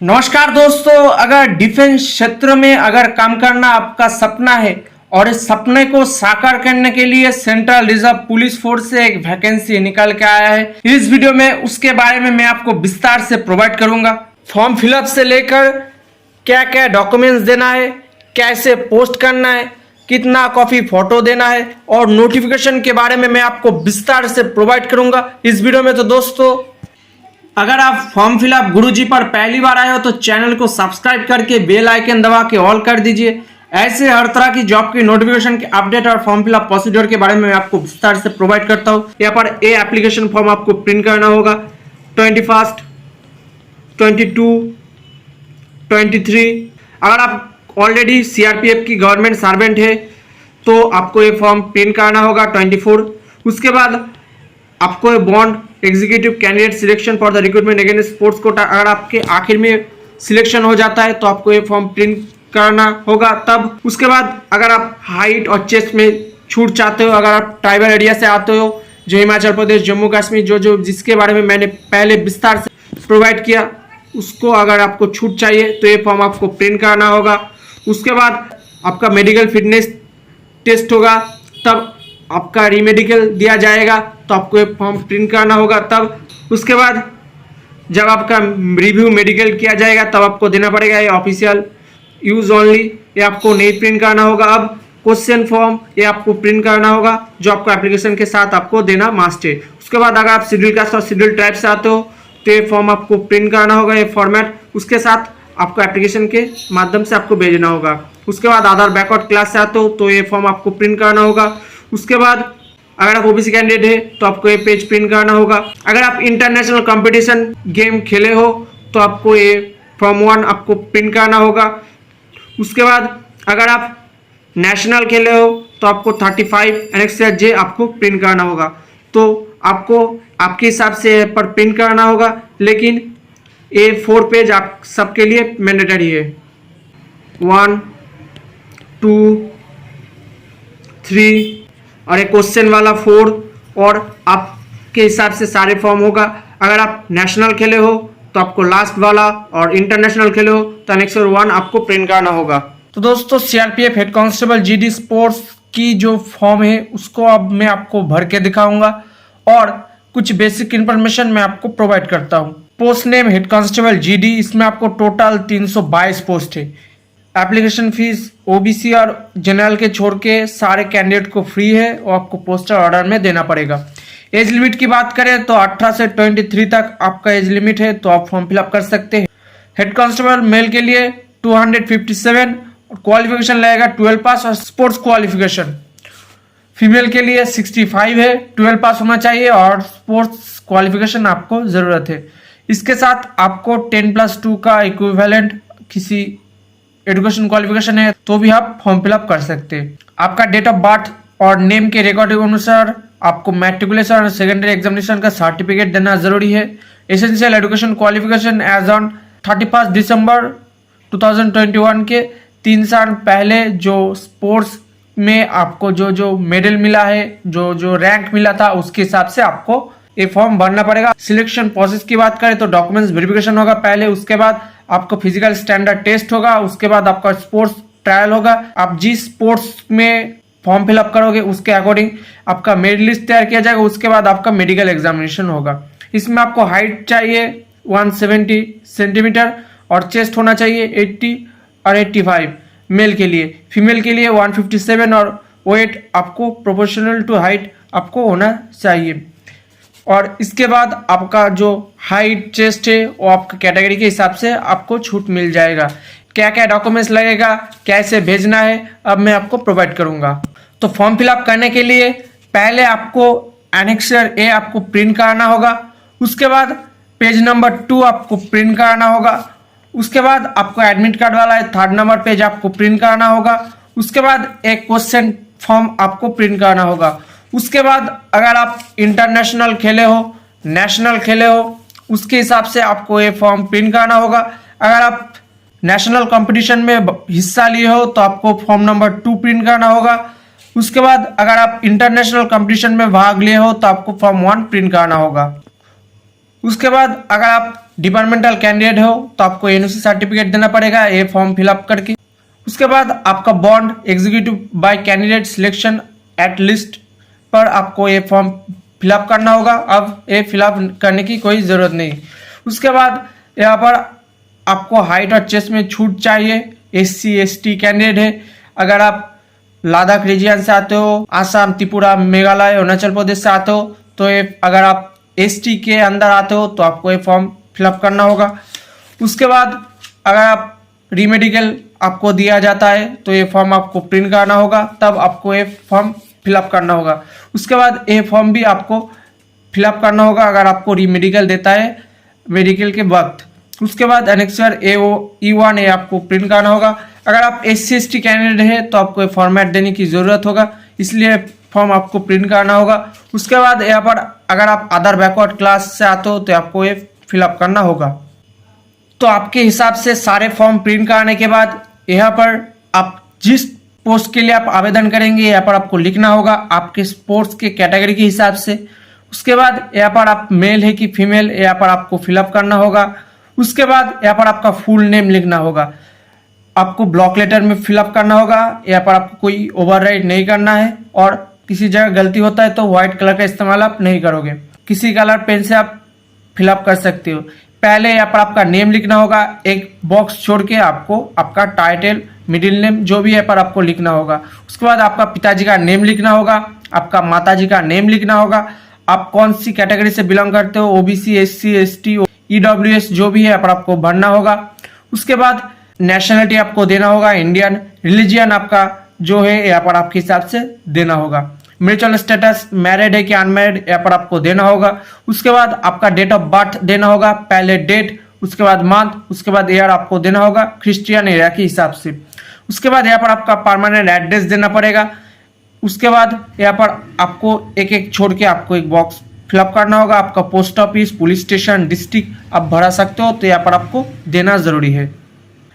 नमस्कार दोस्तों, अगर डिफेंस क्षेत्र में अगर काम करना आपका सपना है और इस सपने को साकार करने के लिए सेंट्रल रिजर्व पुलिस फोर्स से एक वैकेंसी निकल के आया है। इस वीडियो में उसके बारे में मैं आपको विस्तार से प्रोवाइड करूंगा। फॉर्म फिलअप से लेकर क्या क्या डॉक्यूमेंट्स देना है, कैसे पोस्ट करना है, कितना कॉपी फोटो देना है और नोटिफिकेशन के बारे में मैं आपको विस्तार से प्रोवाइड करूंगा इस वीडियो में। तो दोस्तों, अगर आप फॉर्म फिलअप गुरुजी पर पहली बार आए हो तो चैनल को सब्सक्राइब करके बेल आइकन दबा के ऑल कर दीजिए। ऐसे हर तरह की जॉब की नोटिफिकेशन के अपडेट और फॉर्म फिलअप प्रोसीड्योर के बारे में मैं आपको विस्तार से प्रोवाइड करता हूँ। यहाँ पर ए एप्लीकेशन फॉर्म आपको प्रिंट करना होगा 21, 22, 23। अगर आप ऑलरेडी सीआरपीएफ की गवर्नमेंट सर्वेंट है तो आपको ये फॉर्म प्रिंट करना होगा 24। उसके बाद आपको ये bond executive candidate selection for the recruitment against sports quota, अगर आपके आखिर में सिलेक्शन हो जाता है तो आपको ये फॉर्म प्रिंट करना होगा तब। उसके बाद अगर आप हाइट और चेस्ट में छूट चाहते हो, अगर आप ट्राइबल एरिया से आते हो, जो हिमाचल प्रदेश, जम्मू कश्मीर, जो जिसके बारे में मैंने पहले विस्तार से प्रोवाइड किया, उसको अगर आपको छूट चाहिए तो ये फॉर्म आपको प्रिंट करना होगा। उसके बाद आपका मेडिकल फिटनेस टेस्ट होगा, तब आपका रीमेडिकल दिया जाएगा तो आपको ये फॉर्म प्रिंट करना होगा तब। उसके बाद जब आपका रिव्यू मेडिकल किया जाएगा तब आपको देना पड़ेगा। ये ऑफिशियल यूज ओनली, ये आपको नहीं प्रिंट करना होगा। अब क्वेश्चन फॉर्म ये आपको प्रिंट करना होगा जो आपको एप्लीकेशन के साथ आपको देना मस्ट है। उसके बाद अगर आप शेड्यूल कास्ट और शेड्यूल ट्राइब से आते हो तो ये फॉर्म आपको प्रिंट करना होगा, ये फॉर्मेट उसके साथ आपको एप्लीकेशन के माध्यम से आपको भेजना होगा। उसके बाद अदर बैकवर्ड क्लास से आते हो तो ये फॉर्म आपको प्रिंट करना होगा। उसके बाद अगर आप ओबीसी कैंडिडेट है तो आपको ये पेज प्रिंट करना होगा। अगर आप इंटरनेशनल कंपटीशन गेम खेले हो तो आपको ये फॉर्म 1 आपको प्रिंट करना होगा। उसके बाद अगर आप नेशनल खेले हो तो आपको 35 एनेक्सिया जे आपको प्रिंट करना होगा। तो आपको आपके हिसाब से पर प्रिंट करना होगा, लेकिन ये 4 पेज आप सबके लिए मैंडेटरी है। 1, 2, 3 और एक क्वेश्चन वाला 4, और आपके हिसाब से सारे फॉर्म होगा। अगर आप नेशनल खेले हो तो आपको लास्ट वाला, और इंटरनेशनल खेले हो तो एनेक्सर 1 आपको प्रिंट करना होगा। तो दोस्तों, CRPF head constable GD sports की जो फॉर्म है उसको अब मैं आपको भर के दिखाऊंगा और कुछ बेसिक इन्फॉर्मेशन मैं आपको प्रोवाइड करता हूँ। Post name head constable GD, इसमें आपको टोटल 322 पोस्ट है। एप्लीकेशन फीस ओबीसी और जनरल के छोड़ के सारे कैंडिडेट को फ्री है और आपको पोस्टल ऑर्डर में देना पड़ेगा। एज लिमिट की बात करें तो 18 से 23 तक आपका एज लिमिट है, तो आप फॉर्म फिलअप कर सकते हैं। हेड कांस्टेबल मेल के लिए 257 और क्वालिफिकेशन लगेगा 12 पास और स्पोर्ट्स क्वालिफिकेशन। फीमेल के लिए 65 है, 12 पास होना चाहिए और स्पोर्ट्स क्वालिफिकेशन आपको जरूरत है। इसके साथ आपको 10+2 का इक्विवेलेंट किसी एजुकेशन क्वालिफिकेशन है तो भी आप फॉर्म फिलअप कर सकते हैं। आपका डेट ऑफ बर्थ और नेम के रिकॉर्ड के अनुसार आपको मैट्रिकुलेशन और सेकेंडरी एग्जामिनेशन का सर्टिफिकेट देना जरूरी है। Essential education qualification as on 31 December 2021 के 3 साल पहले जो स्पोर्ट्स में आपको जो मेडल मिला है, जो रैंक मिला था, उसके हिसाब से आपको ये फॉर्म भरना पड़ेगा। सिलेक्शन प्रोसेस की बात करें तो डॉक्यूमेंट्स वेरिफिकेशन होगा पहले, उसके बाद आपको फिजिकल स्टैंडर्ड टेस्ट होगा, उसके बाद आपका स्पोर्ट्स ट्रायल होगा। आप जिस स्पोर्ट्स में फॉर्म फिलअप करोगे उसके अकॉर्डिंग आपका मेरिट लिस्ट तैयार किया जाएगा। उसके बाद आपका मेडिकल एग्जामिनेशन होगा। इसमें आपको हाइट चाहिए 170 सेंटीमीटर और चेस्ट होना चाहिए 80 और 85 मेल के लिए। फीमेल के लिए 157 और वेट आपको प्रोपोर्शनल टू हाइट आपको होना चाहिए। और इसके बाद आपका जो हाइट चेस्ट है वो आपका कैटेगरी के हिसाब से आपको छूट मिल जाएगा। क्या क्या डॉक्यूमेंट्स लगेगा, कैसे भेजना है, अब मैं आपको प्रोवाइड करूंगा। तो फॉर्म फिलअप करने के लिए पहले आपको एनेक्सर ए आपको प्रिंट करना होगा। उसके बाद पेज नंबर 2 आपको प्रिंट करना होगा। उसके बाद आपको एडमिट कार्ड वाला 3rd नंबर पेज आपको प्रिंट करना होगा। उसके बाद एक क्वेश्चन फॉर्म आपको प्रिंट करना होगा। उसके बाद अगर आप इंटरनेशनल खेले हो, नेशनल खेले हो, उसके हिसाब से आपको ये फॉर्म प्रिंट करना होगा। अगर आप नेशनल कंपटीशन में हिस्सा लिए हो तो आपको फॉर्म नंबर 2 प्रिंट करना होगा। उसके बाद अगर आप इंटरनेशनल कंपटीशन में भाग लिए हो तो आपको फॉर्म 1 प्रिंट करना होगा। उसके बाद अगर आप डिपार्टमेंटल कैंडिडेट हो तो आपको एनओसी सर्टिफिकेट देना पड़ेगा ये फॉर्म फिलअप करके। उसके बाद आपका bond executive bye candidate selection at least पर आपको ये फॉर्म फिलअप करना होगा। अब ये फिलअप करने की कोई ज़रूरत नहीं। उसके बाद यहाँ पर आपको हाइट और चेस्ट में छूट चाहिए। SC ST कैंडिडेट है, अगर आप लद्दाख रीजन से आते हो, आसाम, त्रिपुरा, मेघालय, अरुणाचल प्रदेश से आते हो तो ये अगर आप ST के अंदर आते हो तो आपको ये फॉर्म फिलअप करना होगा। उसके बाद अगर आप रीमेडिकल आपको दिया जाता है तो ये फॉर्म आपको प्रिंट करना होगा, तब आपको ये फॉर्म फिलअप करना होगा। उसके बाद ये फॉर्म भी आपको फिलअप करना होगा अगर आपको रीमेडिकल देता है मेडिकल के वक्त। उसके बाद एनेक्सर E1 ये आपको प्रिंट करना होगा। अगर आप SC ST कैंडिडेट है तो आपको ये फॉर्मेट देने की ज़रूरत होगा, इसलिए फॉर्म आपको प्रिंट करना होगा। उसके बाद यहाँ पर अगर आप अदर बैकवर्ड क्लास से आते हो तो आपको ये फिलअप करना होगा। तो आपके हिसाब से सारे फॉर्म प्रिंट कराने के बाद यहाँ पर आप जिस पोस्ट के लिए आप आवेदन करेंगे यहाँ पर आपको लिखना होगा आपके स्पोर्ट्स के कैटेगरी के हिसाब से। उसके बाद यहाँ पर आप मेल है कि फीमेल यहाँ पर आपको फिलअप करना होगा। उसके बाद यहाँ पर आपका फुल नेम लिखना होगा, आपको ब्लॉक लेटर में फिलअप करना होगा। यहाँ पर आपको कोई ओवरराइट नहीं करना है और किसी जगह गलती होता है तो व्हाइट कलर का इस्तेमाल आप नहीं करोगे, किसी कलर पेन से आप फिलअप कर सकते हो। पहले यहाँ पर आपका नेम लिखना होगा, एक बॉक्स छोड़ के आपको आपका टाइटल, मिडिल नेम जो भी है पर आपको लिखना होगा। उसके बाद आपका पिताजी का नेम लिखना होगा, आपका माताजी का नेम लिखना होगा, आप कौन सी कैटेगरी से बिलोंग करते हो, OBC SC ST EWS जो भी है यहाँ पर आपको भरना होगा। उसके बाद नेशनलिटी आपको देना होगा इंडियन, रिलीजियन आपका जो है यहाँ पर आपके हिसाब से देना होगा। म्यूचुअल स्टेटस मैरिड है कि अनमैरिड यहाँ पर आपको देना होगा। उसके बाद आपका डेट ऑफ बर्थ देना होगा, पहले डेट, उसके बाद मंथ, उसके बाद ईयर आपको देना होगा क्रिश्चियन एरिया के हिसाब से। उसके बाद यहाँ पर आपका परमानेंट एड्रेस देना पड़ेगा। उसके बाद यहाँ पर आपको एक एक छोड़ के आपको एक बॉक्स फिलअप करना होगा। आपका post office, police station, district आप भरा सकते हो तो यहाँ पर आपको देना ज़रूरी है।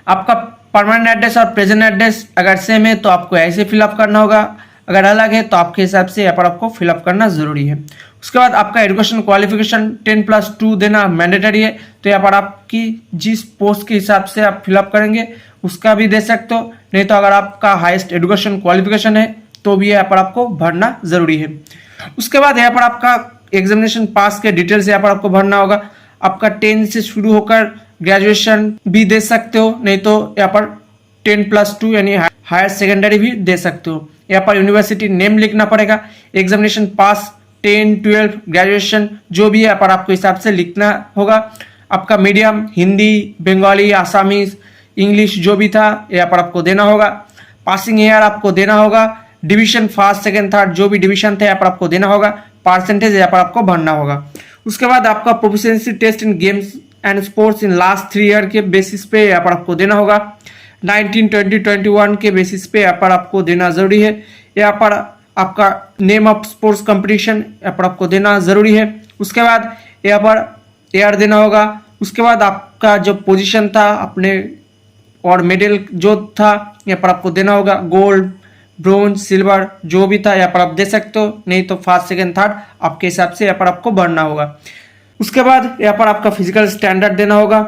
आपका परमानेंट एड्रेस और प्रेजेंट एड्रेस अगर सेम है तो आपको ऐसे फिलअप करना होगा, अगर अलग है तो आपके हिसाब से यहाँ पर आपको फिलअप करना ज़रूरी है। उसके बाद आपका एजुकेशन क्वालिफिकेशन 10+2 देना मैंडेटरी है, तो यहाँ पर आपकी जिस पोस्ट के हिसाब से आप फिलअप करेंगे उसका भी दे सकते हो, नहीं तो अगर आपका हाईएस्ट एजुकेशन क्वालिफिकेशन है तो भी यहाँ पर आपको भरना ज़रूरी है। उसके बाद यहाँ पर आपका एग्जामिनेशन पास के डिटेल्स यहाँ पर आपको भरना होगा। आपका 10 से शुरू होकर ग्रेजुएशन भी दे सकते हो, नहीं तो यहाँ पर 10+2 यानी हायर सेकेंडरी भी दे सकते हो। यहाँ पर यूनिवर्सिटी नेम लिखना पड़ेगा, एग्जामिनेशन पास, 10, 12, ग्रेजुएशन जो भी है यहाँ पर आपको हिसाब से लिखना होगा। आपका medium Hindi, Bengali, Assamese, English जो भी था यहाँ पर आपको देना होगा। पासिंग ईयर आपको देना होगा, डिवीजन फर्स्ट, सेकंड, थर्ड जो भी डिवीजन थे यहाँ पर आपको देना होगा, परसेंटेज यहाँ पर आपको भरना होगा। उसके बाद आपका proficiency test in games and sports in last 3 year के बेसिस पे यहाँ पर आपको देना होगा। 19, 20, 21 के बेसिस पे यहाँ पर आपको देना ज़रूरी है। यहाँ पर आपका नेम ऑफ स्पोर्ट्स कंपटीशन यहाँ पर आपको देना ज़रूरी है। उसके बाद यहाँ पर ईयर देना होगा। उसके बाद आपका जो पोजीशन था अपने और मेडल जो था यहाँ पर आपको देना होगा, गोल्ड, ब्रोंज, सिल्वर जो भी था यहाँ पर आप दे सकते हो, नहीं तो फर्स्ट, सेकंड, थर्ड आपके हिसाब से यहाँ पर आपको भरना होगा। उसके बाद यहाँ पर आपका फिजिकल स्टैंडर्ड देना होगा।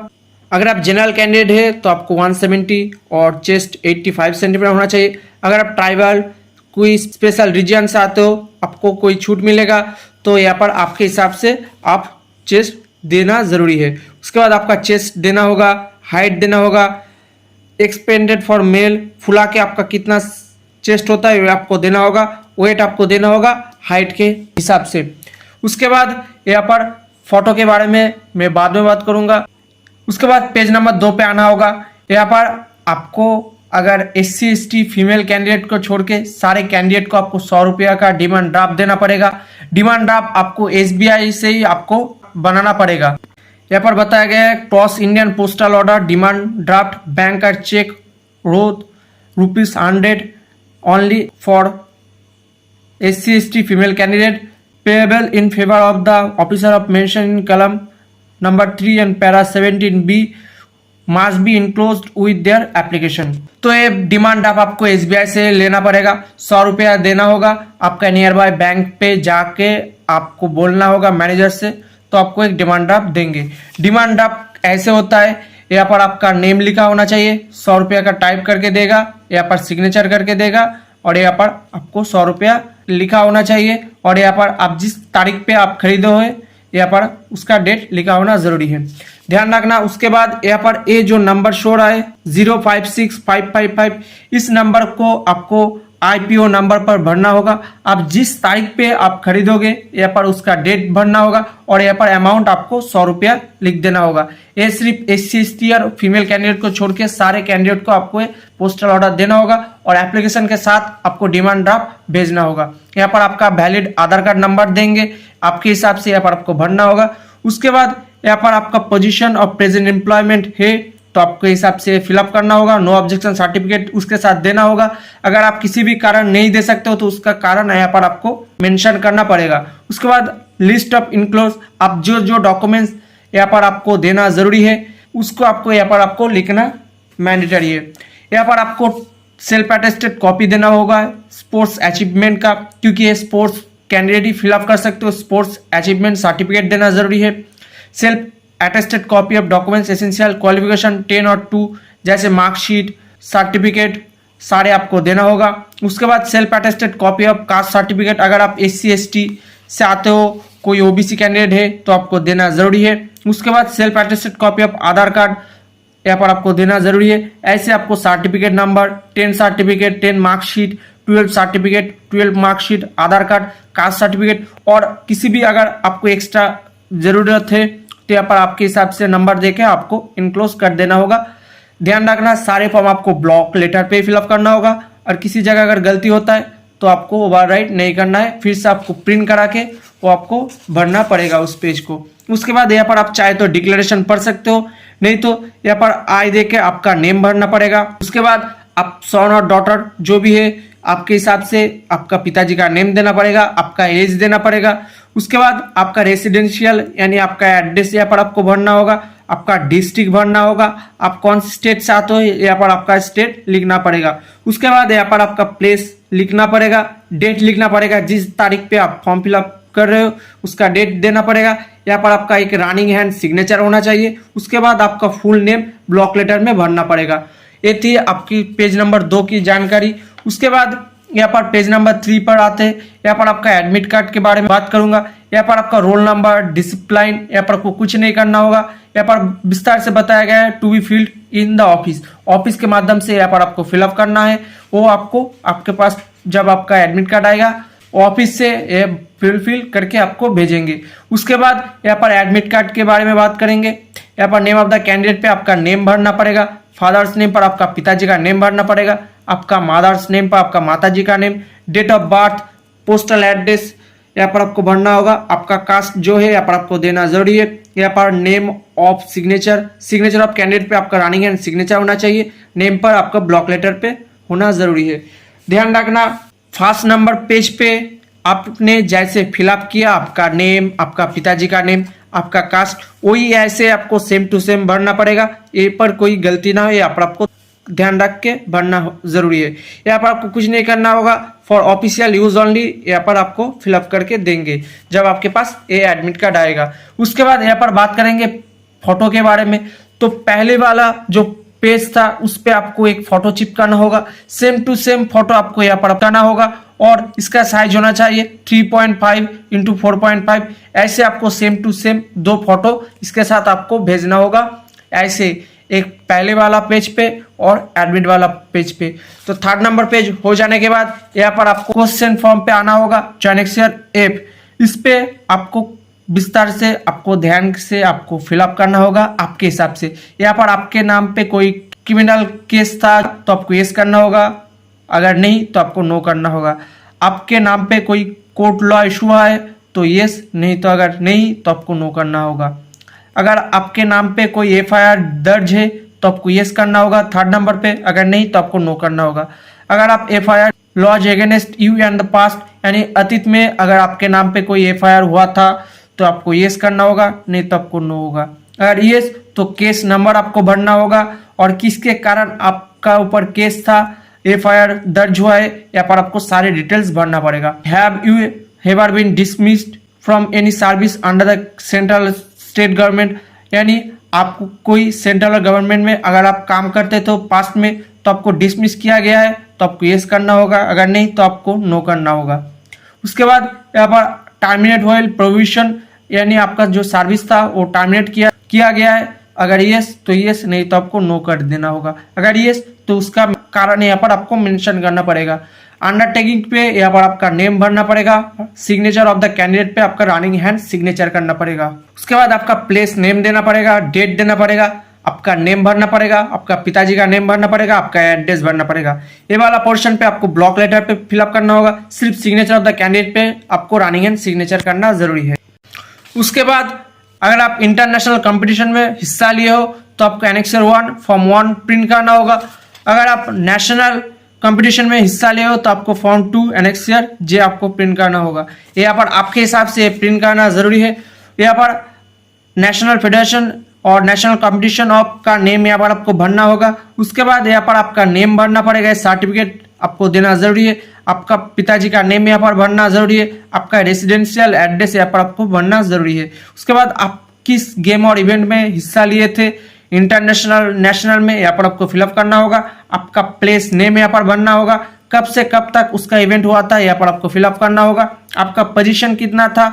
अगर आप जनरल कैंडिडेट है तो आपको 170 और चेस्ट 85 सेंटीमीटर होना चाहिए। अगर आप ट्राइबल कोई स्पेशल रीजन से आते हो आपको कोई छूट मिलेगा, तो यहाँ पर आपके हिसाब से आप चेस्ट देना ज़रूरी है। उसके बाद आपका चेस्ट देना होगा, हाइट देना होगा, एक्सपेंडेड फॉर मेल फुला के आपका कितना चेस्ट होता है आपको देना होगा, वेट आपको देना होगा हाइट के हिसाब से। उसके बाद यहाँ पर फोटो के बारे में मैं बाद में बात करूँगा। उसके बाद पेज नंबर 2 पे आना होगा। यहाँ पर आपको अगर SC ST फीमेल कैंडिडेट को छोड़ के सारे कैंडिडेट को आपको 100 रुपया का डिमांड ड्राफ्ट देना पड़ेगा। डिमांड ड्राफ्ट आपको SBI से ही आपको बनाना पड़ेगा। यहाँ पर बताया गया है cross Indian postal order demand draft bank का check rose ₹100 only for SC ST female candidate payable in favor of the officer of mention in column number 3 and para 17B must be enclosed with their application। तो ये demand draft आपको SBI से लेना पड़ेगा, 100 रुपया देना होगा। आपका नियर बाय बैंक पे जाके आपको बोलना होगा मैनेजर से, तो आपको एक डिमांड ड्राफ्ट देंगे। डिमांड ड्राफ्ट ऐसे होता है। यहाँ पर आपका नेम लिखा होना चाहिए, 100 रुपया का टाइप करके देगा, यहाँ पर सिग्नेचर करके देगा और यहाँ पर आपको 100 रुपया लिखा होना चाहिए और यहाँ पर आप जिस तारीख पे आप खरीदे हुए यहाँ पर उसका डेट लिखा होना जरूरी है, ध्यान रखना। उसके बाद यहाँ पर ये जो नंबर शो रहा है 056555, इस नंबर को आपको IPO नंबर पर भरना होगा। आप जिस तारीख पे आप खरीदोगे यहाँ पर उसका डेट भरना होगा और यहाँ पर अमाउंट आपको 100 रुपया लिख देना होगा। ये सिर्फ SC ST और फीमेल कैंडिडेट को छोड़ के सारे कैंडिडेट को आपको पोस्टल ऑर्डर देना होगा और एप्लीकेशन के साथ आपको डिमांड ड्राफ्ट भेजना होगा। यहाँ पर आपका वैलिड आधार कार्ड नंबर देंगे, आपके हिसाब से यहाँ पर आपको भरना होगा। उसके बाद यहाँ पर आपका पोजीशन ऑफ प्रेजेंट एम्प्लॉयमेंट है तो आपके हिसाब से फिलअप करना होगा। नो ऑब्जेक्शन सर्टिफिकेट उसके साथ देना होगा। अगर आप किसी भी कारण नहीं दे सकते हो तो उसका कारण यहाँ पर आपको मेंशन करना पड़ेगा। उसके बाद लिस्ट ऑफ इनक्लोज, आप जो जो डॉक्यूमेंट्स यहाँ पर आपको देना जरूरी है उसको आपको यहाँ पर आपको लिखना मैंडेटरी है। यहाँ पर आपको सेल्फ अटेस्टेड कॉपी देना होगा स्पोर्ट्स अचीवमेंट का, क्योंकि ये स्पोर्ट्स कैंडिडेट ही फिलअप कर सकते हो। स्पोर्ट्स अचीवमेंट सर्टिफिकेट देना जरूरी है। Self attested copy of documents essential qualification 10 और 2 जैसे मार्कशीट सर्टिफिकेट सारे आपको देना होगा। उसके बाद self attested copy of caste certificate, अगर आप SC ST से आते हो, कोई OBC कैंडिडेट है तो आपको देना जरूरी है। उसके बाद self attested copy of Aadhaar card यहाँ पर आपको देना जरूरी है। ऐसे आपको certificate number 10 certificate, 10 marksheet, 12 certificate, 12 marksheet, Aadhaar card, caste certificate और किसी भी अगर आपको एक्स्ट्रा जरूरत है तो यहाँ पर आपके हिसाब से नंबर देके आपको इनक्लोज कर देना होगा। ध्यान रखना सारे फॉर्म आपको ब्लॉक लेटर पे फिलअप करना होगा और किसी जगह अगर गलती होता है तो आपको ओवरराइट नहीं करना है, फिर से आपको प्रिंट करा के वो आपको भरना पड़ेगा उस पेज को। उसके बाद यहाँ पर आप चाहे तो डिक्लेरेशन पढ़ सकते हो, नहीं तो यहाँ पर आई दे के आपका नेम भरना पड़ेगा। उसके बाद आप सन और डॉटर जो भी है आपके हिसाब से आपका पिताजी का नेम देना पड़ेगा, आपका एज देना पड़ेगा। उसके बाद आपका रेसिडेंशियल यानी आपका एड्रेस यहाँ पर आपको भरना होगा, आपका डिस्ट्रिक्ट भरना होगा, आप कौन से स्टेट से आते हो यहाँ पर आपका स्टेट लिखना पड़ेगा। उसके बाद यहाँ पर आपका प्लेस लिखना पड़ेगा, डेट लिखना पड़ेगा, जिस तारीख पे आप फॉर्म फिलअप कर रहे हो उसका डेट देना पड़ेगा। यहाँ पर आपका एक रनिंग हैंड सिग्नेचर होना चाहिए। उसके बाद आपका फुल नेम ब्लॉक लेटर में भरना पड़ेगा। ये थी आपकी पेज नंबर 2 की जानकारी। उसके बाद यहाँ पर पेज नंबर 3 पर आते हैं, यहाँ पर आपका एडमिट कार्ड के बारे में बात करूंगा। यहाँ पर आपका रोल नंबर, डिसिप्लिन, यहाँ पर आपको कुछ नहीं करना होगा। यहाँ पर विस्तार से बताया गया है to be filled in the office, office के माध्यम से यहाँ पर आपको फिलअप करना है। वो आपको आपके पास जब आपका एडमिट कार्ड आएगा ऑफिस से फिल करके आपको भेजेंगे। उसके बाद यहाँ पर एडमिट कार्ड के बारे में बात करेंगे। यहाँ पर नेम ऑफ द कैंडिडेट पे आपका नेम भरना पड़ेगा, फादर्स नेम पर आपका पिताजी का नेम भरना पड़ेगा, आपका मदर्स नेम पर आपका माताजी का name, date of birth, postal address यहाँ पर आपको भरना होगा। आपका कास्ट जो है यहाँ पर आपको देना जरूरी है। यहाँ पर name of signature, signature of candidate पे आपका रनिंग एंड सिग्नेचर होना चाहिए, नेम पर आपका ब्लॉक लेटर पे होना जरूरी है। ध्यान रखना फर्स्ट नंबर पेज पे आपने जैसे फिलअप किया आपका नेम, आपका पिताजी का नेम, आपका कास्ट, वही ऐसे आपको सेम टू सेम भरना पड़ेगा। ये पर कोई गलती ना हो, यहाँ पर आपको ध्यान रख के भरना जरूरी है। यहाँ पर आपको कुछ नहीं करना होगा, फॉर ऑफिशियल यूज ओनली यहाँ पर आपको फिलअप करके देंगे जब आपके पास ये एडमिट कार्ड आएगा। उसके बाद यहाँ पर बात करेंगे फोटो के बारे में। तो पहले वाला जो पेज था उस पे आपको एक फोटो चिपकाना होगा, सेम टू सेम फोटो आपको यहाँ पर करना होगा और इसका साइज होना चाहिए 3.5 × 4.5। ऐसे आपको सेम टू सेम 2 फोटो इसके साथ आपको भेजना होगा, ऐसे एक पहले वाला पेज पे और एडमिट वाला पेज पे। तो थर्ड नंबर पेज हो जाने के बाद यहाँ पर आपको क्वेश्चन फॉर्म पे आना होगा, ट्रांजेक्शन ऐप, इस पे आपको विस्तार से आपको ध्यान से आपको फिलअप करना होगा आपके हिसाब से। यहाँ पर आपके नाम पे कोई क्रिमिनल केस था तो आपको यस करना होगा, अगर नहीं तो आपको नो करना होगा। आपके नाम पे कोई कोर्ट लॉ इशू है तो यस, नहीं तो अगर नहीं तो आपको नो करना होगा। अगर आपके नाम पे कोई FIR दर्ज है तो आपको यस करना होगा थर्ड नंबर पे, अगर नहीं तो आपको नो करना होगा। अगर आप FIR lodge against you and the past यानी अतीत में अगर आपके नाम पे कोई FIR हुआ था तो आपको यस करना होगा, नहीं तो आपको नो होगा। अगर यस तो केस नंबर आपको भरना होगा और किसके कारण आपका ऊपर केस था, FIR दर्ज हुआ है, यहाँ पर आपको सारे डिटेल्स भरना पड़ेगा। Have you ever been dismissed from any service under the central state government, यानी आप कोई सेंट्रल गवर्नमेंट में अगर आप काम करते तो पास्ट में, तो आपको डिसमिस किया गया है तो आपको येस करना होगा, अगर नहीं तो आपको नो करना होगा। उसके बाद यहाँ पर टर्मिनेट होइल प्रोविजन, यानी आपका जो सर्विस था वो टर्मिनेट किया गया है, अगर यस तो यस, नहीं तो आपको नो कर देना होगा। अगर यस तो उसका कारण यहाँ पर आपको मेंशन करना पड़ेगा। अंडरटेकिंग पे यहाँ पर आपका नेम भरना पड़ेगा, सिग्नेचर ऑफ द कैंडिडेट पे आपका रनिंग हैंड सिग्नेचर करना पड़ेगा। उसके बाद आपका प्लेस नेम देना पड़ेगा, डेट देना पड़ेगा, आपका नेम भरना पड़ेगा, आपका पिताजी का नेम भरना पड़ेगा, आपका एड्रेस भरना पड़ेगा। ये वाला पोर्शन पे आपको ब्लॉक लेटर पे फिलअप करना होगा। सिर्फ सिग्नेचर ऑफ द कैंडिडेट पे आपको रनिंग हैंड सिग्नेचर करना जरूरी है। उसके बाद अगर आप इंटरनेशनल कंपटीशन में हिस्सा लिए हो तो आपको एनेक्सर 1 फॉर्म 1 प्रिंट करना होगा। अगर आप नेशनल कंपटीशन में हिस्सा लिए हो तो आपको फॉर्म 2 एनेक्सर जे आपको प्रिंट करना होगा। यहाँ पर आपके हिसाब से प्रिंट करना जरूरी है। यहाँ पर नेशनल फेडरेशन और नेशनल कंपटीशन ऑफ का नेम यहाँ पर आपको भरना होगा। उसके बाद यहाँ पर आपका नेम भरना पड़ेगा, सर्टिफिकेट आपको देना जरूरी है। आपका पिताजी का नेम यहाँ पर भरना जरूरी है, आपका रेसिडेंशियल एड्रेस यहाँ पर आपको भरना जरूरी है। उसके बाद आप किस गेम और इवेंट में हिस्सा लिए थे, इंटरनेशनल नेशनल में, यहाँ पर आपको फिलअप करना होगा। आपका प्लेस नेम यहाँ पर भरना होगा, कब से कब तक उसका इवेंट हुआ था यहाँ पर आपको फिलअप करना होगा। आपका पोजीशन कितना था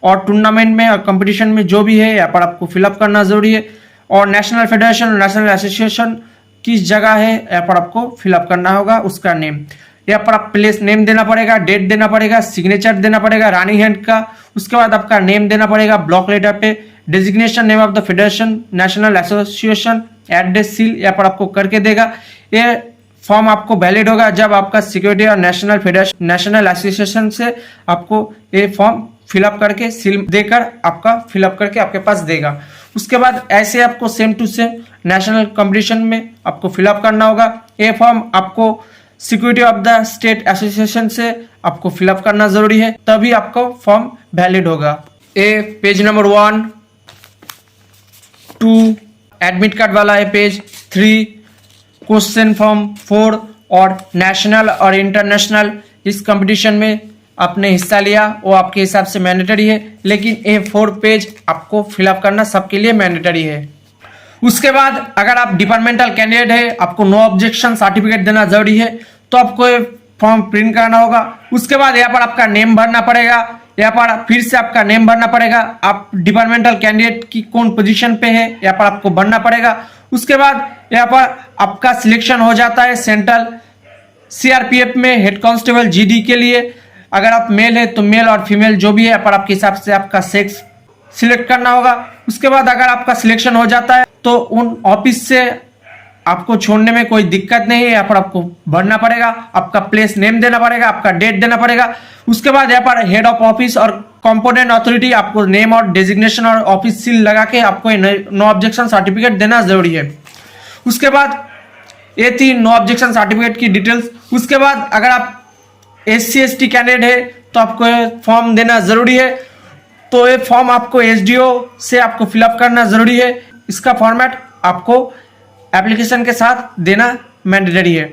और टूर्नामेंट में और कंपटीशन में जो भी है यहाँ पर आपको फिलअप करना जरूरी है। और नेशनल फेडरेशन नेशनल एसोसिएशन किस जगह है यहाँ पर आपको फिलअप करना होगा उसका नेम। यहाँ पर आप प्लेस नेम देना पड़ेगा, डेट देना पड़ेगा, सिग्नेचर देना पड़ेगा रनिंग हैंड का। उसके बाद आपका नेम देना पड़ेगा ब्लॉक लेटर पे, designation name of the federation national association, address seal यहाँ पर आपको करके देगा। ये फॉर्म आपको वैलिड होगा जब आपका सिक्योरिटी और नेशनल फेडरेशन नेशनल एसोसिएशन से आपको ये फॉर्म फिलअप करके सील देकर आपका फिलअप करके आपके पास देगा। उसके बाद ऐसे आपको same to same national competition में आपको फिलअप करना होगा। ये फॉर्म आपको security of the state association से आपको फिलअप करना जरूरी है, तभी आपको फॉर्म वैलिड होगा। ये पेज नंबर 1, 2 एडमिट कार्ड वाला है, पेज 3 क्वेश्चन फॉर्म 4 और नेशनल और इंटरनेशनल इस कंपटीशन में आपने हिस्सा लिया वो आपके हिसाब से मैंडेटरी है, लेकिन ये 4 पेज आपको फिलअप करना सबके लिए मैंडेटरी है। उसके बाद अगर आप डिपार्टमेंटल कैंडिडेट है, आपको नो ऑब्जेक्शन सर्टिफिकेट देना जरूरी है, तो आपको ये फॉर्म प्रिंट कराना होगा। उसके बाद यहाँ पर आपका नेम भरना पड़ेगा, यहाँ पर फिर से आपका नेम भरना पड़ेगा, आप डिपार्टमेंटल कैंडिडेट की कौन पोजीशन पे है यहाँ पर आपको भरना पड़ेगा। उसके बाद यहाँ पर आपका सिलेक्शन हो जाता है सेंट्रल सीआरपीएफ में हेड कांस्टेबल जीडी के लिए। अगर आप मेल है तो मेल और फीमेल जो भी है यहाँ पर आपके हिसाब से आपका सेक्स सिलेक्ट करना होगा। उसके बाद अगर आपका सिलेक्शन हो जाता है तो उन ऑफिस से आपको छोड़ने में कोई दिक्कत नहीं है, यहाँ पर आपको भरना पड़ेगा, आपका प्लेस नेम देना पड़ेगा, आपका डेट देना पड़ेगा। उसके बाद यहाँ पर हेड ऑफ ऑफिस और कंपोनेंट अथॉरिटी आपको नेम और डेजिग्नेशन और ऑफिस सील लगा के आपको नो ऑब्जेक्शन सर्टिफिकेट देना जरूरी है। उसके बाद ये थी नो ऑब्जेक्शन सर्टिफिकेट की डिटेल्स। उसके बाद अगर आप SC ST कैंडिडेट है तो आपको फॉर्म देना जरूरी है, तो ये फॉर्म आपको SDO से आपको फिलअप करना जरूरी है। इसका फॉर्मेट आपको एप्लीकेशन के साथ देना मैंडेटरी है।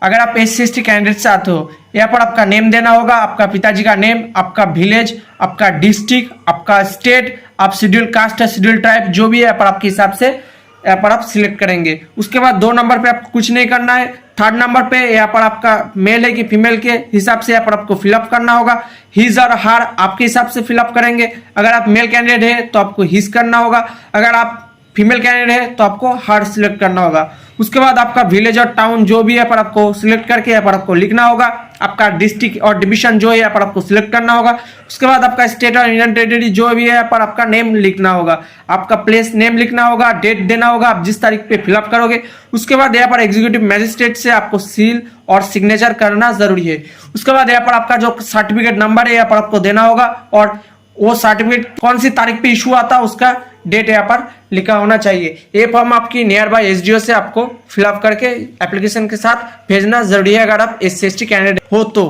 अगर आप SC ST कैंडिडेट से आते हो, यहाँ पर आपका नेम देना होगा, आपका पिताजी का नेम, आपका विलेज, आपका डिस्ट्रिक्ट, आपका स्टेट, आप शेड्यूल कास्ट है, शेड्यूल ट्राइब जो भी है यहाँ पर आपके हिसाब से यहाँ पर आप सिलेक्ट करेंगे। उसके बाद 2 नंबर पे आपको कुछ नहीं करना है। 3rd नंबर पे यहाँ पर आपका मेल है कि फीमेल के हिसाब से यहाँ पर आपको फिलअप करना होगा। हिज और हर आपके हिसाब से फिलअप करेंगे। अगर आप मेल कैंडिडेट है तो आपको हिज करना होगा, अगर आप फीमेल कैंडिडेट है तो आपको हर सिलेक्ट करना होगा। उसके बाद आपका विलेज और टाउन जो भी है पर आपको सिलेक्ट करके यहाँ पर आपको लिखना होगा। आपका डिस्ट्रिक्ट और डिवीजन जो है यहाँ पर आपको सिलेक्ट करना होगा। उसके बाद आपका स्टेट और यूनियन टेरिटरी जो भी है यहाँ पर आपका नेम लिखना होगा, आपका प्लेस नेम लिखना होगा, डेट देना होगा आप जिस तारीख पे फिलअप करोगे। उसके बाद यहाँ पर एग्जीक्यूटिव मैजिस्ट्रेट से आपको सील और सिग्नेचर करना जरूरी है। उसके बाद यहाँ पर आपका जो सर्टिफिकेट नंबर है यहाँ पर आपको देना होगा और वो सर्टिफिकेट कौन सी तारीख पे इशू आता है उसका डेट यहाँ पर लिखा होना चाहिए। ये फॉर्म आपकी नियर बाय SDO से आपको फिलअप करके एप्लीकेशन के साथ भेजना जरूरी है अगर आप SC ST कैंडिडेट हो तो।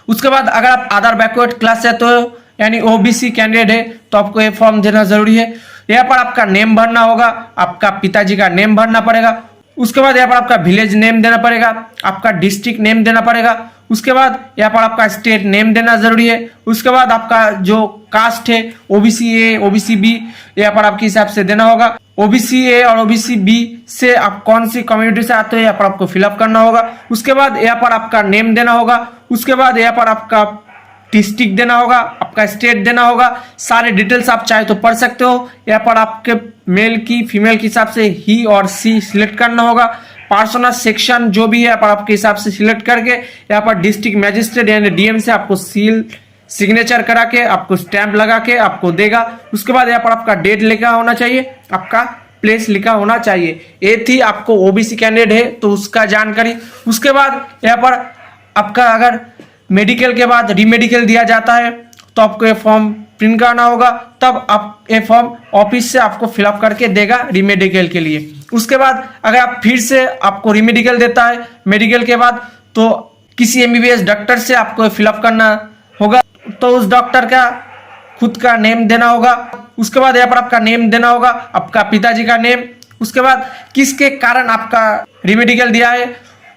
उसके बाद अगर आप अदर बैकवर्ड क्लास से तो यानी OBC कैंडिडेट है तो आपको ये फॉर्म देना जरूरी है। यहाँ पर आपका नेम भरना होगा, आपका पिताजी का नेम भरना पड़ेगा। उसके बाद यहाँ पर आपका विलेज नेम देना पड़ेगा, आपका डिस्ट्रिक्ट नेम देना पड़ेगा। उसके बाद यहाँ पर आपका स्टेट नेम देना जरूरी है। उसके बाद आपका जो कास्ट है ओबीसी ए ओबीसी बी यहाँ पर आपके हिसाब से देना होगा। ओबीसी ए और ओबीसी बी से आप कौन सी कम्युनिटी से आते हो यहाँ पर आपको फिलअप करना होगा। उसके बाद यहाँ पर आपका नेम देना होगा। उसके बाद यहाँ पर आपका डिस्ट्रिक्ट देना होगा, आपका स्टेट देना होगा। सारे डिटेल्स आप चाहे तो पढ़ सकते हो। यहाँ पर आपके मेल की फीमेल के हिसाब से ही और सी सिलेक्ट करना होगा। पर्सनल सेक्शन जो भी है यहाँ पर आपके हिसाब से सिलेक्ट करके यहाँ पर डिस्ट्रिक्ट मैजिस्ट्रेट यानी डीएम से आपको सील सिग्नेचर करा के आपको स्टैंप लगा के आपको देगा। उसके बाद यहाँ पर आपका डेट लिखा होना चाहिए, आपका प्लेस लिखा होना चाहिए। ये थी आपको ओबीसी कैंडिडेट है तो उसका जानकारी। उसके बाद यहाँ पर आपका अगर मेडिकल के बाद रीमेडिकल दिया जाता है तो आपको ये फॉर्म प्रिंट करना होगा, तब आप ये फॉर्म ऑफिस से आपको फिलअप करके देगा रीमेडिकल के लिए। उसके बाद अगर आप फिर से आपको रीमेडिकल देता है मेडिकल के बाद तो किसी एमबीबीएस डॉक्टर से आपको फिलअप करना होगा, तो उस डॉक्टर का खुद का नेम देना होगा। उसके बाद यहाँ पर आपका नेम देना होगा, आपका पिताजी का नेम। उसके बाद किसके कारण आपका रीमेडिकल दिया है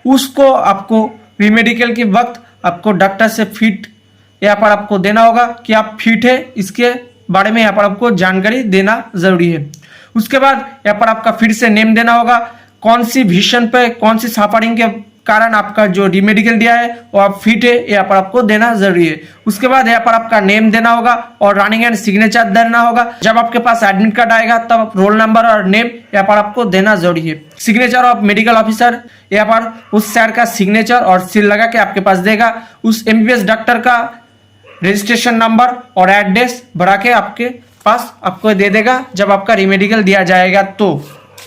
उसको आपको रीमेडिकल के वक्त आपको डॉक्टर से फिट यहाँ पर आपको देना होगा कि आप फिट है, इसके बारे में यहाँ पर आपको जानकारी देना जरूरी है। उसके बाद यहाँ पर आपका फिर से नेम देना होगा, कौन सी विषन पे कौन सी सफरिंग के कारण आपका जो रीमेडिकल दिया है वो आप फिट है यहाँ पर आपको देना जरूरी है। उसके बाद यहाँ पर आपका नेम देना होगा और रनिंग एंड सिग्नेचर देना होगा। जब आपके पास एडमिट कार्ड आएगा तब रोल नंबर और नेम यहाँ पर आपको देना जरूरी है। सिग्नेचर ऑफ मेडिकल ऑफिसर यहाँ पर उस सर का सिग्नेचर और सील लगा के आपके पास देगा। उस एमबीबीएस डॉक्टर का रजिस्ट्रेशन नंबर और एड्रेस भरा के आपके पास आपको दे देगा जब आपका रीमेडिकल दिया जाएगा तो।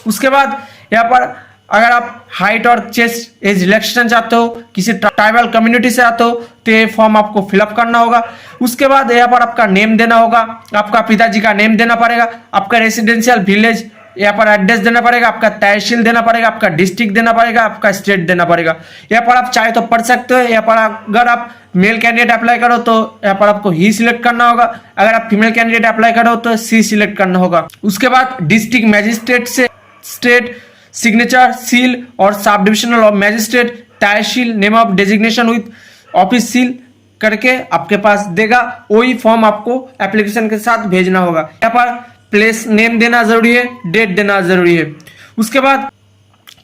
उसके बाद यहाँ पर अगर आप हाइट और चेस्ट एज रिलेक्शन चाहते हो, किसी ट्राइबल कम्युनिटी से आते हो तो ये फॉर्म आपको फिलअप करना होगा। उसके बाद यहाँ पर आपका नेम देना होगा, आपका पिताजी का नेम देना पड़ेगा, आपका रेसिडेंशियल विलेज यहाँ पर एड्रेस देना पड़ेगा, आपका तहसील देना पड़ेगा, आपका डिस्ट्रिक्ट देना पड़ेगा, आपका स्टेट देना पड़ेगा। यहाँ पर आप चाहे तो पढ़ सकते हो। यहाँ पर अगर आप मेल कैंडिडेट अप्लाई करो तो यहाँ पर आपको ही सिलेक्ट करना होगा, अगर आप फीमेल कैंडिडेट अप्लाई करो तो सी सिलेक्ट करना होगा। उसके बाद डिस्ट्रिक्ट मैजिस्ट्रेट से स्टेट सिग्नेचर सील और sub divisional of magistrate tehsil name of designation with office seal करके आपके पास देगा। वही फॉर्म आपको एप्लीकेशन के साथ भेजना होगा। यहाँ पर प्लेस नेम देना जरूरी है, डेट देना जरूरी है। उसके बाद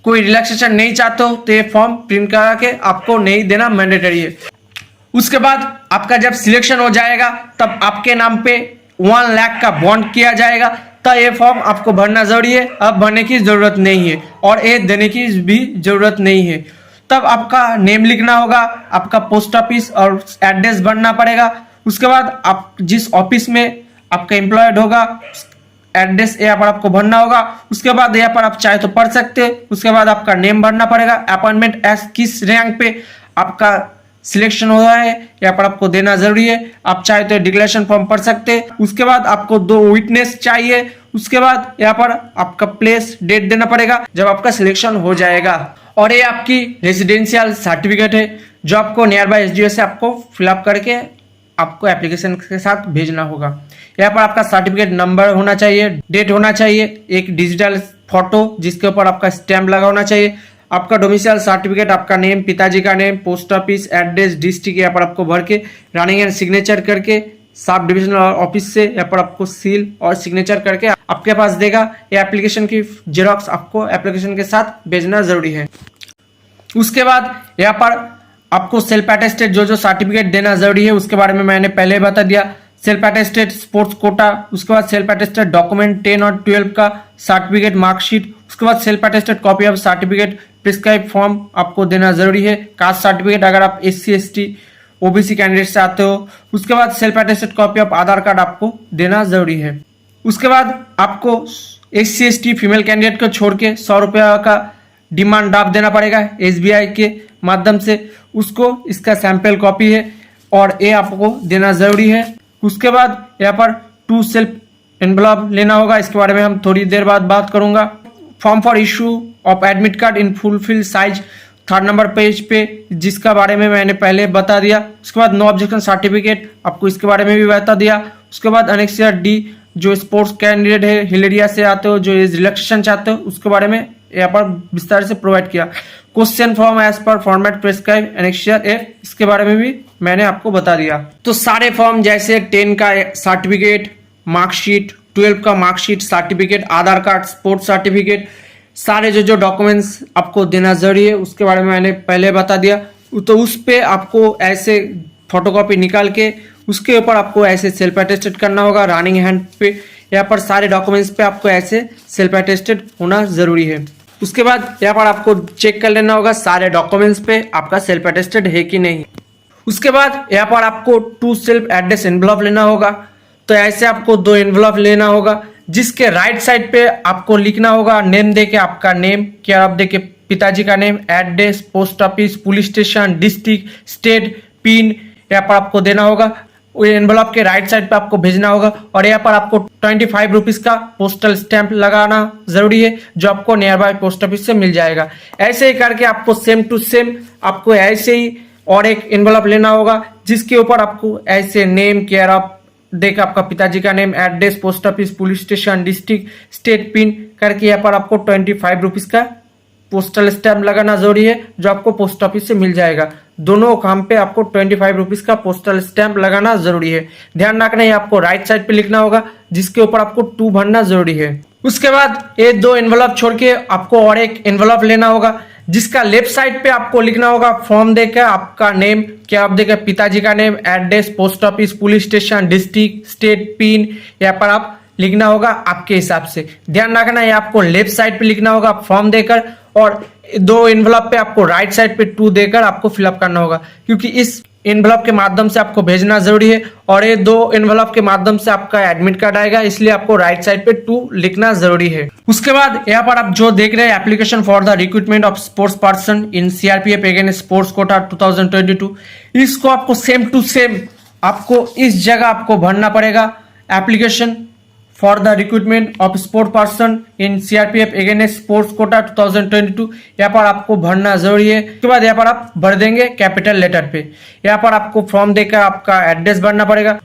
कोई रिलैक्सेशन नहीं चाहते हो तो ये फॉर्म प्रिंट करा के आपको नहीं देना मैंडेटरी है। उसके बाद आपका जब सिलेक्शन हो जाएगा तब आपके नाम पे 1 लाख का बॉन्ड किया जाएगा, तो ये फॉर्म आपको भरना जरूरी है। अब भरने की जरूरत नहीं है और ये देने की भी जरूरत नहीं है। तब आपका नेम लिखना होगा, आपका पोस्ट ऑफिस और एड्रेस भरना पड़ेगा। उसके बाद आप जिस ऑफिस में आपका एम्प्लॉयड होगा एड्रेस यहाँ पर आपको भरना होगा। उसके बाद यहाँ पर आप चाहे तो पढ़ सकते हैं। उसके बाद आपका नेम भरना पड़ेगा, अपॉइंटमेंट एस किस रैंक पे आपका सिलेक्शन हो रहा है यहाँ पर आपको देना जरूरी है। आप चाहे तो डिक्लेरेशन फॉर्म पढ़ सकते हैं। उसके बाद आपको 2 विटनेस चाहिए। उसके बाद यहाँ पर आपका प्लेस डेट देना पड़ेगा जब आपका सिलेक्शन हो जाएगा। और ये आपकी रेजिडेंशियल सर्टिफिकेट है जो आपको नियर बाय एसडीओ से आपको फिलअप करके आपको एप्लीकेशन के साथ भेजना होगा। यहाँ पर आपका सर्टिफिकेट नंबर होना चाहिए, डेट होना चाहिए, एक डिजिटल फोटो जिसके ऊपर आपका स्टैम्प लगा होना चाहिए, आपका डोमिसाइल सर्टिफिकेट, आपका नेम, पिताजी का name, post office, address, district यहाँ पर आपको भर के रनिंग एंड सिग्नेचर करके सब डिविजनल ऑफिस से यहाँ पर आपको सील और सिग्नेचर करके आपके पास देगा। ये एप्लीकेशन की जेरॉक्स आपको एप्लीकेशन के साथ भेजना जरूरी है। उसके बाद यहाँ पर आपको सेल्फ अटेस्टेड जो सर्टिफिकेट देना जरूरी है उसके बारे में मैंने पहले बता दिया। सेल्फ अटेस्टेड स्पोर्ट्स कोटा, उसके बाद सेल्फ अटेस्टेड डॉक्यूमेंट 10 और 12 का सर्टिफिकेट मार्कशीट, उसके बाद self attested copy of certificate prescribe form आपको देना जरूरी है। कास्ट सर्टिफिकेट अगर आप SC ST OBC कैंडिडेट से आते हो। उसके बाद self attested copy of Aadhaar card आपको देना जरूरी है। उसके बाद आपको SC ST फीमेल कैंडिडेट को छोड़ के 100 रुपया का डिमांड ड्राफ्ट देना पड़ेगा SBI के माध्यम से, उसको इसका सैंपल कॉपी है और ये आपको देना जरूरी है। उसके बाद यहाँ पर 2 सेल्फ एनवलप लेना होगा, इसके बारे में हम थोड़ी देर बाद बात करूंगा। Form for issue of admit card in fulfil size 3rd number page पे, जिसका बारे में मैंने पहले बता दिया। उसके बाद नो ऑब्जेक्शन सर्टिफिकेट आपको इसके बारे में भी बता दिया। उसके बाद अनेक्सियर D जो स्पोर्ट्स कैंडिडेट है हिलेरिया से आते हो जो रिलैक्सेशन चाहते हो उसके बारे में यहाँ पर विस्तार से प्रोवाइड किया। क्वेश्चन फॉर्म एज पर फॉर्मेट प्रिस्क्राइब एनेक्सर एफ, इसके बारे में भी मैंने आपको बता दिया। तो सारे फॉर्म जैसे 10 का सर्टिफिकेट, मार्कशीट, 12 का marksheet, certificate, Aadhaar card, sports certificate, सारे जो डॉक्यूमेंट्स आपको देना जरूरी है उसके बारे में मैंने पहले बता दिया। तो उस पे आपको ऐसे फोटोकॉपी निकाल के उसके ऊपर आपको ऐसे सेल्फ अटेस्टेड करना होगा रनिंग हैंड पे। यहाँ पर सारे डॉक्यूमेंट्स पे आपको ऐसे सेल्फ अटेस्टेड होना जरूरी है। उसके बाद यहाँ पर आपको चेक कर लेना होगा सारे डॉक्यूमेंट्स पे आपका सेल्फ अटेस्टेड है कि नहीं। उसके बाद यहाँ पर आपको 2 सेल्फ एड्रेस एनवलप लेना होगा। तो ऐसे आपको 2 एनवलप लेना होगा जिसके राइट साइड पे आपको लिखना होगा नेम देके आपका नेम, केयर ऑफ देके पिताजी का name, address, post office, police station, district, state, pin यहाँ पर आपको देना होगा। वो एनवलप के राइट साइड पे आपको भेजना होगा और यहाँ पर आपको 25 रुपीज का पोस्टल स्टैंप लगाना जरूरी है जो आपको नियर बाय पोस्ट ऑफिस से मिल जाएगा। ऐसे ही करके आपको सेम टू सेम आपको ऐसे ही और एक एनवलप लेना होगा जिसके ऊपर आपको ऐसे नेम, केयर ऑफ देकर आपका पिताजी का name, address, post office, police station, district, state, pin करके यहाँ पर आपको 25 रुपीज का पोस्टल स्टैम्प लगाना जरूरी है जो आपको पोस्ट ऑफिस से मिल जाएगा। दोनों काम पे आपको 25 रुपीज का पोस्टल स्टैम्प लगाना जरूरी है। ध्यान रखना है आपको राइट साइड पे लिखना होगा जिसके ऊपर आपको 2 भरना जरूरी है। उसके बाद ये 2 एनवलप छोड़ के आपको और एक एनवलप लेना होगा जिसका लेफ्ट साइड पे आपको लिखना होगा फॉर्म देकर आपका नेम, क्या आप देकर पिताजी का name, address, post office, police station, district, state, pin यहाँ पर आप लिखना होगा आपके हिसाब से। ध्यान रखना है आपको लेफ्ट साइड पे लिखना होगा फॉर्म देकर और 2 एनवलप पे आपको राइट साइड पे 2 देकर आपको फिलअप करना होगा क्योंकि इस एनवलप के माध्यम से आपको भेजना जरूरी है और ये 2 एनवलप के माध्यम से आपका एडमिट कार्ड आएगा, इसलिए आपको राइट साइड पे 2 लिखना जरूरी है। उसके बाद यहाँ पर आप जो देख रहे हैं application for the recruitment of sports person in CRPF against sports quota 2022, इसको आपको सेम टू सेम आपको इस जगह आपको भरना पड़ेगा। Application for the recruitment of sport person in CRPF against sports quota 2022 यहाँ पर आपको भरना जरूरी है। उसके बाद यहाँ पर आप भर देंगे कैपिटल लेटर पे। यहाँ पर आपको फॉर्म देकर आपका एड्रेस भरना पड़ेगा।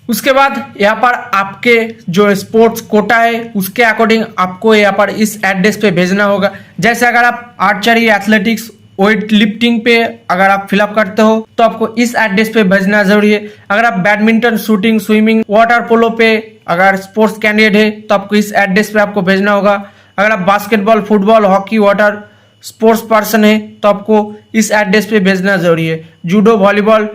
उसके बाद यहाँ पर आपके जो स्पोर्ट्स कोटा है उसके अकॉर्डिंग आपको यहाँ पर इस एड्रेस पे भेजना होगा। जैसे अगर आप आर्चरी, एथलेटिक्स, वेट लिफ्टिंग पे अगर आप फिलअप करते हो तो आपको इस एड्रेस पे भेजना जरूरी है। अगर आप badminton, shooting, swimming, water polo पे अगर स्पोर्ट्स कैंडिडेट है तो आपको इस एड्रेस पे आपको भेजना होगा। अगर आप basketball, football, hockey, water sports person है तो आपको इस एड्रेस पे भेजना जरूरी है। जूडो, वॉलीबॉल,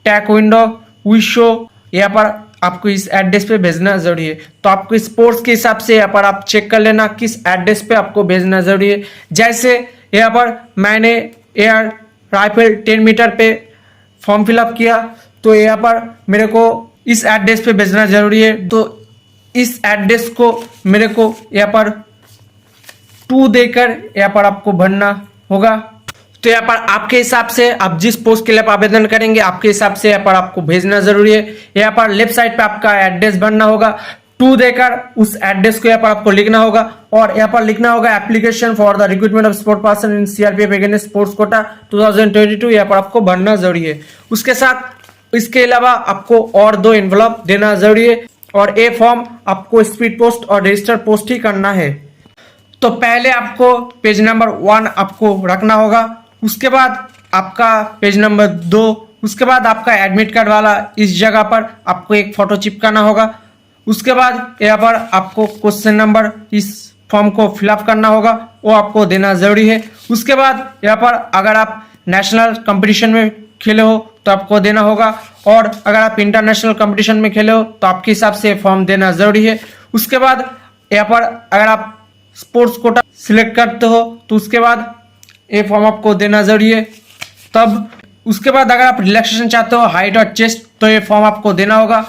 टैekwondo, विशो यहाँ पर आपको इस एड्रेस पे भेजना जरूरी है। तो आपको स्पोर्ट्स के हिसाब से यहाँ पर आप चेक कर लेना किस एड्रेस पे आपको भेजना जरूरी है। जैसे यहाँ पर मैंने एयर राइफल 10 मीटर पे फॉर्म फिलअप किया तो यहाँ पर मेरे को इस एड्रेस पे भेजना जरूरी है। तो इस एड्रेस को मेरे को यहाँ पर 2 देकर यहाँ पर आपको भरना होगा। तो यहाँ पर आपके हिसाब से आप जिस पोस्ट के लिए आप आवेदन करेंगे आपके हिसाब से यहाँ पर आपको भेजना जरूरी है। यहाँ पर लेफ्ट साइड पे आपका एड्रेस भरना होगा, 2 देकर उस एड्रेस को यहाँ पर आपको लिखना होगा और यहाँ पर लिखना होगा application for the recruitment of sport person in CRPF against sports quota 2022 यहाँ पर आपको भरना जरूरी है। उसके साथ इसके अलावा आपको और 2 एनवलप देना जरूरी है और ये फॉर्म आपको स्पीड पोस्ट और रजिस्टर पोस्ट ही करना है। तो पहले आपको पेज नंबर 1 आपको रखना होगा, उसके बाद आपका पेज नंबर 2, उसके बाद आपका एडमिट कार्ड वाला इस जगह पर आपको एक फोटो चिपकाना होगा। उसके बाद यहाँ पर आपको क्वेश्चन नंबर इस फॉर्म को फिलअप करना होगा, वो आपको देना जरूरी है। उसके बाद यहाँ पर अगर आप नेशनल कंपटीशन में खेले हो तो आपको देना होगा और अगर आप इंटरनेशनल कंपटीशन में खेले हो तो आपके हिसाब से फॉर्म देना जरूरी है। उसके बाद यहाँ पर अगर आप स्पोर्ट्स कोटा सिलेक्ट करते हो तो उसके बाद ये फॉर्म आपको देना जरूरी है। तब उसके बाद अगर आप रिलैक्सेशन चाहते हो हाइट और चेस्ट तो ये फॉर्म आपको देना होगा।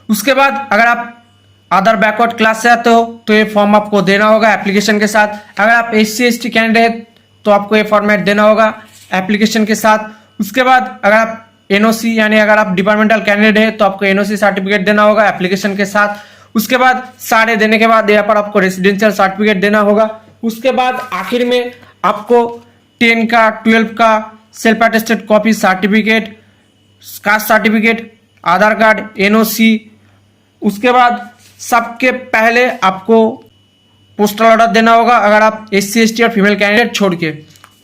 उसके बाद अगर आप अदर बैकवर्ड क्लास से आते हो तो ये फॉर्म आपको देना होगा एप्लीकेशन के साथ। अगर आप SC/ST कैंडिडेट है तो आपको ये फॉर्मेट देना होगा एप्लीकेशन के साथ। उसके बाद अगर आप NOC यानी अगर आप डिपार्टमेंटल कैंडिडेट है तो आपको NOC सर्टिफिकेट देना होगा एप्लीकेशन के साथ। उसके बाद सारे देने के बाद यहाँ पर आपको रेसिडेंशियल सर्टिफिकेट देना होगा। उसके बाद आखिर में आपको 10 का 12 का self attested copy certificate, caste certificate, Aadhaar card, NOC, उसके बाद सबके पहले आपको पोस्टल ऑर्डर देना होगा अगर आप SC/ST और फीमेल कैंडिडेट छोड़ के।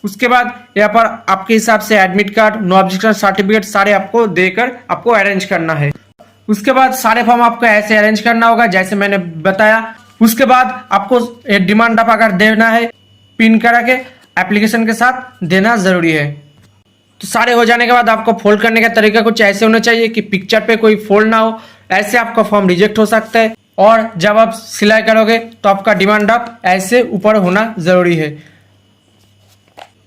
उसके बाद यहाँ पर आपके हिसाब से admit card, no objection certificate सारे आपको देकर आपको अरेंज करना है। उसके बाद सारे फॉर्म आपको ऐसे अरेंज करना होगा जैसे मैंने बताया। उसके बाद आपको डिमांड ड्राफ्ट अगर देना है पिन करा के एप्लीकेशन के साथ देना जरूरी है। तो सारे हो जाने के बाद आपको फोल्ड करने का तरीका कुछ ऐसे होना चाहिए कि पिक्चर पे कोई फोल्ड ना हो, ऐसे आपका फॉर्म रिजेक्ट हो सकता है। और जब आप सिलाई करोगे तो आपका डिमांड ड्राफ्ट ऐसे ऊपर होना जरूरी है।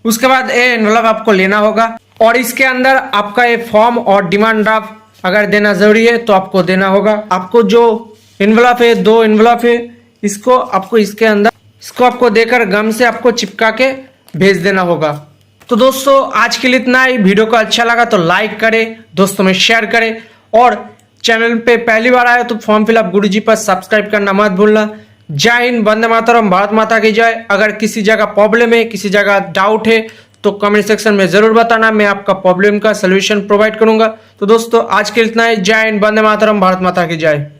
उसके बाद ये एनवलप आपको लेना होगा और इसके अंदर आपका ये फॉर्म और डिमांड ड्राफ्ट अगर देना जरूरी है तो आपको देना होगा। आपको जो एनवलप है, 2 एनवलप है, इसको आपको इसके अंदर इसको आपको देकर गम से आपको चिपका के भेज देना होगा। तो दोस्तों आज के लिए इतना ही। वीडियो को अच्छा लगा तो लाइक करें, दोस्तों में शेयर करें और चैनल पे पहली बार आए तो फॉर्म फिलअप गुरुजी पर सब्सक्राइब करना मत भूलना। जय हिंद, वंदे मातरम, भारत माता की जय। अगर किसी जगह प्रॉब्लम है, किसी जगह डाउट है तो कमेंट सेक्शन में जरूर बताना, मैं आपका प्रॉब्लम का सोल्यूशन प्रोवाइड करूंगा। तो दोस्तों आज के लिए इतना ही। जय हिंद, वंदे मातरम, भारत माता की जय।